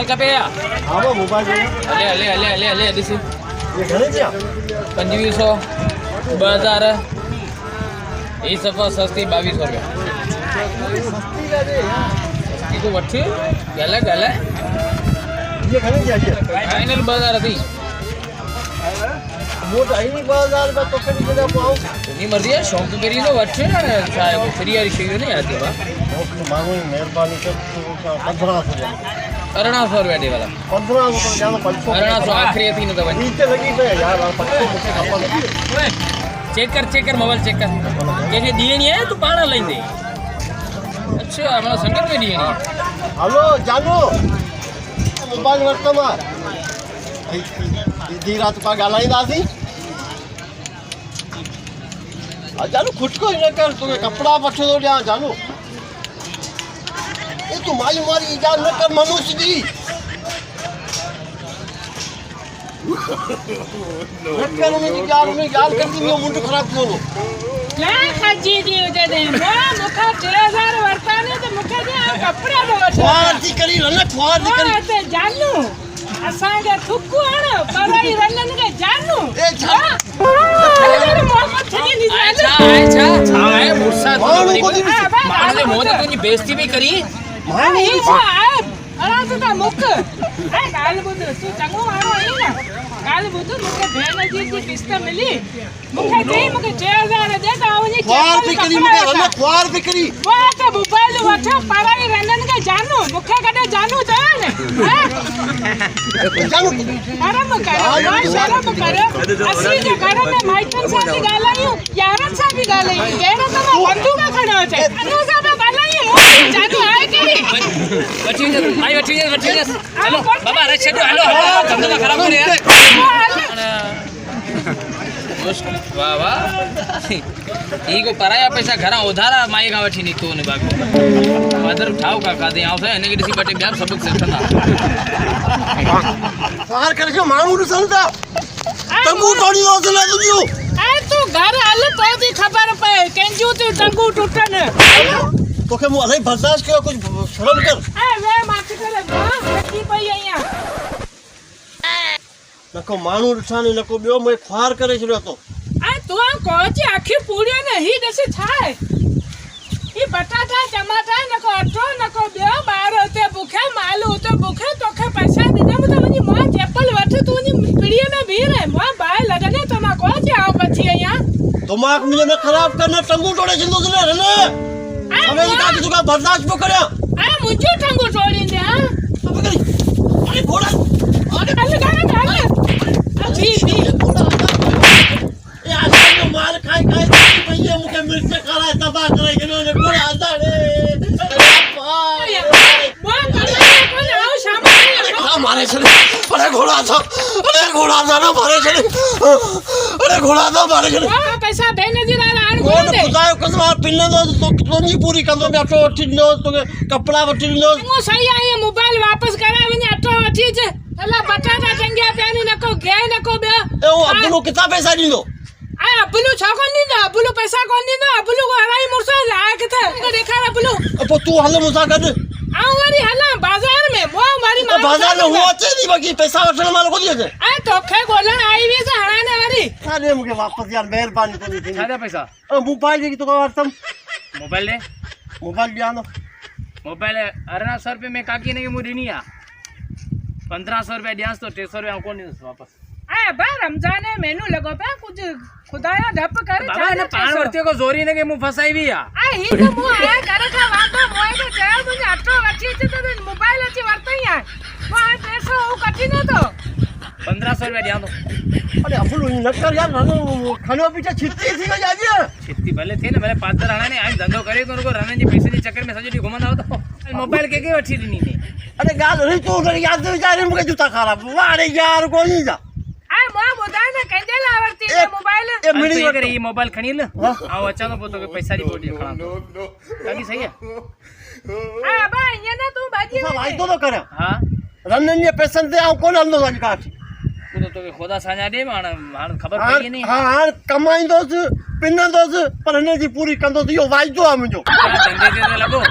mobile का पे या हाँ वो मोबाइल है ले ले ले ले ले दिसी ये घणे क्या 2500 2000 ये सफा सस्ती 2200 रुपया सस्ती का दे ये तो वठी गले गले ये घणे क्या ये फाइनल 2000 थी वो ढाई 2000 रुपये तो कभी जगह पाऊँ तेरी मर्जी है शौक तो मेरी तो वठी ना चाहे वो फ्री वाली चीज नहीं आती बा मांगो मेहरबानी कर 1500 1800 रुपया दे वाला 1500 तो ज्यादा 1800 आखिरी थी ना तो भाई नीचे लगी पे यार 500 मुझे खपा लगी चेक कर मोबाइल चेक कर कैसे दिए नहीं है तू पाना ले दे अच्छा हमारा संगत में दिए नहीं है हेलो जानू मोबाइल वर्तमान दी रात का ॻाल्हाईंदासीं जानू खुद को न कर तोखे कपिड़ा वठी थो ॾियां जानू ये तू मारी मारी इजाज़त न कर मनुष्य जी न कर उनजी ॻाल्हि करदी मुंहिंजो मुंड ख़राब थी वेंदो क्या खजी दी उजे दे मुखा 6000 वर्ताने तो मुखा दे कपड़ा तो वठो ख्वार थी करी न ख्वार थी करी ते जानू असां के थुकु आण पराई रंगन के जानू ए छा मोहम्मद छनी दी अच्छा है मुर्सा तो मारने मोह तो तुझी बेइज्जती भी करी मानी छा अरा तो मुख ए गाल बुध तू चंगो मारो आई ना गाल बुध मुके भेण जी किस्त मिली मुके दे मुके 6000 दे त आवनी ख्वार थी करी मुके न ख्वार थी करी वा तो मोबाइल वठो पराई रंगन के जानू मुखे कदे जानू त ने जानू शर्म करो शर्म करो असली जे घर में माइटन सां भी ॻाल्हायूं यारन सां भी ॻाल्हायूं केड़ा त बंदूक खणो अचे अनु सां भी ॻाल्हायूं जानू आहे कहिड़ी वठी हेलो बाबा अरे छॾो हेलो धंधो का खराब करे यार वाह वाह ई को पराया पैसा घरा उधारा माई का वठी निकतो ने बाग मदर उठाओ का दे आउ से ने के दिसी बटे ॿिया सबक सिखंदा ख्वार करे जो माण्हू ॾिसनि था टंगू तोड़ी हौसला तुंहिंजो ऐ तू घर हल तो दी खबर पए कंजू तू टंगू टुटन तोखे मूं इलाही बर्दाश्त कयो कुझु शर्म कर ऐ वे माथी करे रखी पई आहियां न को माण्हू ॾिसां न को ॿियो मूंखे ख्वार करे छॾियो अथऊं ऐ तू कोची आखी पूड़ियो न ही ॾिस छा आहे ई बटाटा टमाटा न को अटो न को ॿियो ॿार उते बुखे माल उते बुखे तोखे पैसा ॾिनमि त वञी मां चेपल वठ तू वञी पिड़ीअ में बीह रहे मां ॿाहिरि लॻने त मां कोची आऊं बची आहियां दिमाग़ मुंहिंजो न ख़राब कर न टंगू तोड़े छॾींदुसि न हमें का कि तुका बर्दाश्त पियो करियां ऐ मुंहिंजो टंगू तोड़ींदे हा अरे घोड़ा अरे हल भी ए आसां जो माल खाई भईया मूंखे मिर्च खाराए तबाह करे छॾियो ने घोड़ा आंदा रे मारे छॾे अरे घोड़ा था ना मारे छॾे अरे घोड़ा था मारे छॾे पैसा भेण जी लाइ आण कोन खुदा जो कसम पिनंदो तो तुंहिंजी पूरी कंदो अटो वठी ॾिनो तोखे कपिड़ा वठी ॾिनो मूं सही आहे मोबाइल वापसि कराए वञे अटो वठी अचे अला बटाटा टंगिया पिया आहिनि न को गे न को ॿियो ए वो अबुलो किथा पैसा ॾींदो ऐं अबुलू छो कोन ॾींदो अबुलू पैसा कोन ॾींदो अबुलू को हराई मुड़ुस आहे किथे ॾेखार अबुलू पोइ तूं हल मूंसां गॾु आऊं वरी हलां बाज़ार में मारी बाज़ार में हुओ अचे थी बाक़ी पैसा वठण महिल कोन्ह अचे ऐं तोखे ॻोल्हण आई हुई हाणे वरी अरे मूंखे वापसि यार महिरबानी तुंहिंजी थींदी छा पैसा मोबाइल जेकी तोखे वरितमि मोबाइल ले मोबाइल ॾियां न मोबाइल 1800 रुपए में काकी ने के मुझे ॾिनी आहे 1500 रुपया ॾियांसि तो 300 रुपया कोन ॾींदुसि वापसि ऐं बा रमज़ान जो मेनू लॻो पिया कुझु खुदा जो डप कर बाबा ने पाण वरती को जोरी ने के मुंह फसाई भी आ ऐं ही त मूं आया घर खां वांदो मोए खे चयो मुंहिंजो अटो वठी अचे त मोबाइल अची वरितई आहे पोइ हाणे 300 हू कटी न थो 1500 रुपया ॾियां तो अरे अबुलो न कर यार खानो पीछे छिती थी वई आज छिती भले थे न भले पादर हाणे ने आई धंधो करे तो उनको रहने जे पैसे जे चक्कर में सॼो ॾींहुं घुमंदा हो तो मोबाइल के वठी ॾिनी ने अरे ॻाल्हि रही तूं यादि वीचारे मूंखे जूता ख़राब अरे यार कोन जा ऐं मां ॿुधाए न कंहिंजे लाइ वरिती मोबाइल ए मिड़ी करे ये मोबाइल खणी ल आओ अचां तो पोइ पैसा जी बोडी खणा काकी सही है ऐं बा ईअं न तूं भाॼी वाइदो थो करियां हां रननि जे पैसनि ते आउं कोन हलंदो अॼु काठ तो तोखे ख़ुदा सां ॾे हाणे ख़बर पई नहीं हां हाणे कमाईंदोसि पिनंदोसि पर हिन जी पूरी कंदोसि इहो वाइदो आहे मुंहिंजो धंधे ते लॻो